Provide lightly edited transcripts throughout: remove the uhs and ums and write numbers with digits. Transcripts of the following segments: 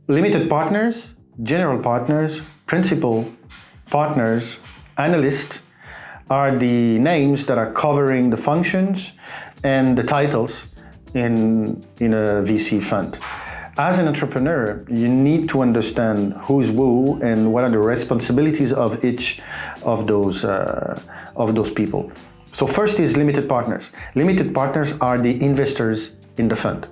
limited partners, general partners, principal partners, analysts are the names that are covering the functions and the titles in a VC fund. As an entrepreneur, you need to understand who's who and what are the responsibilities of each of those people. So first is limited partners. Limited partners are the investors in the fund,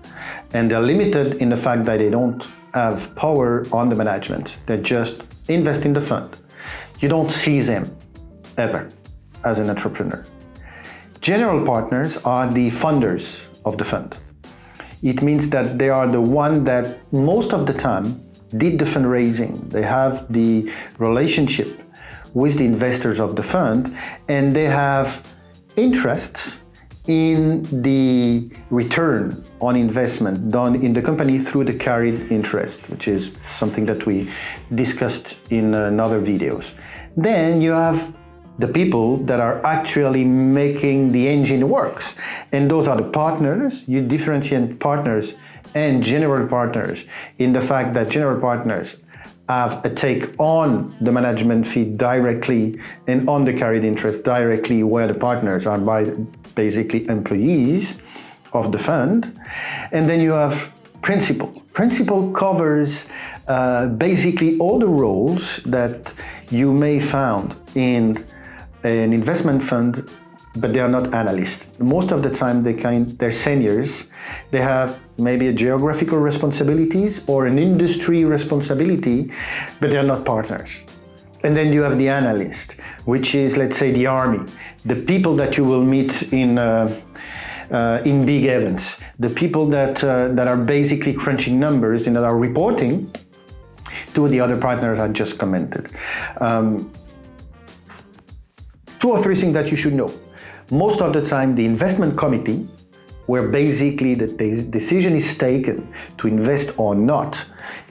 and they're limited in the fact that they don't have power on the management. They just invest in the fund. You don't see them ever as an entrepreneur. General partners are the funders of the fund. It means that they are the one that most of the time did the fundraising. They have the relationship with the investors of the fund, and they have interests in the return on investment done in the company through the carried interest, which is something that we discussed in other videos. Then you have the people that are actually making the engine works, and those are the partners. You differentiate partners and general partners in the fact that general partners have a take on the management fee directly and on the carried interest directly, where the partners are basically employees of the fund. And then you have principal. Principal covers basically all the roles that you may found in an investment fund, but they are not analysts. Most of the time they're seniors. They have maybe a geographical responsibilities or an industry responsibility, but they're not partners. And then you have the analyst, which is, let's say, the army, the people that you will meet in big events, the people that are basically crunching numbers and that are reporting to the other partners I just commented. Two or three things that you should know. Most of the time, the investment committee, where basically the decision is taken to invest or not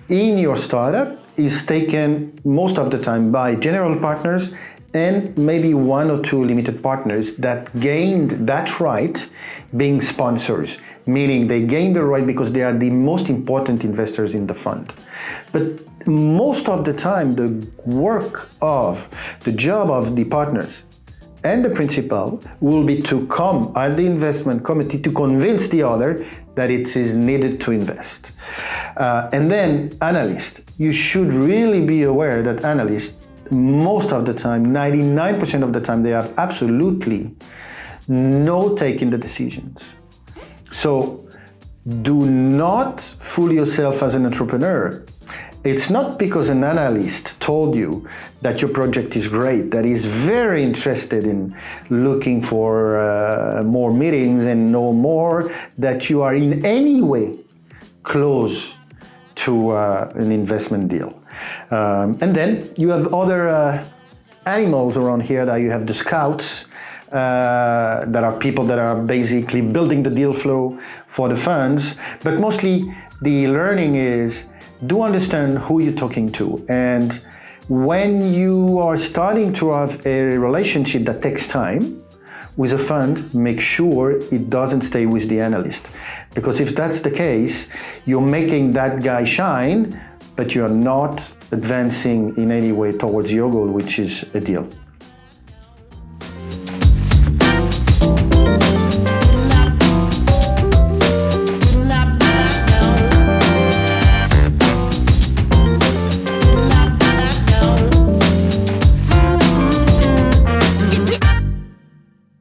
in your startup, is taken most of the time by general partners and maybe one or two limited partners that gained that right being sponsors, meaning they gained the right because they are the most important investors in the fund. But most of the time, the job of the partners and the principal will be to come at the investment committee to convince the other that it is needed to invest. And then analysts, you should really be aware that analysts, most of the time, 99% of the time, they have absolutely no take in the decisions. So do not fool yourself as an entrepreneur. It's not because an analyst told you that your project is great, that he's very interested in looking for more meetings and know more, that you are in any way close to an investment deal. And then you have other animals around here. That you have the scouts, that are people that are basically building the deal flow for the funds. But mostly the learning is, do understand who you're talking to. And when you are starting to have a relationship that takes time with a fund, make sure it doesn't stay with the analyst. Because if that's the case, you're making that guy shine, but you're not advancing in any way towards your goal, which is a deal.